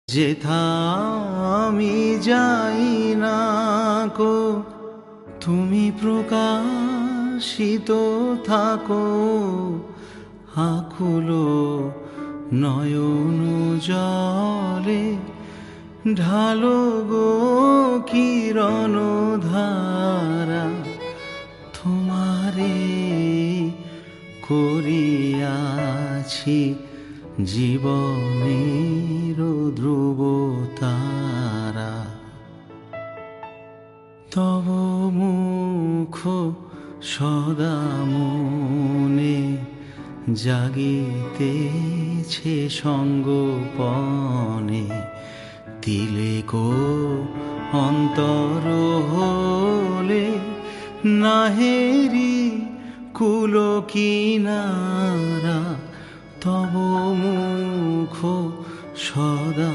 যেথা আমি যাই না কো, তুমি প্রকাশিত থাকো। আকুলো নয়ন জলে ঢালো গো কিরণ ধারা, তোমারে করিয়াছি জীবনের ধ্রুব তারা। তব মুখ সদা মনে জাগিতেছে সঙ্গোপনে, তিলেক অন্তর হলে নাহেরি কুল কিনারা। তব মুখ সদা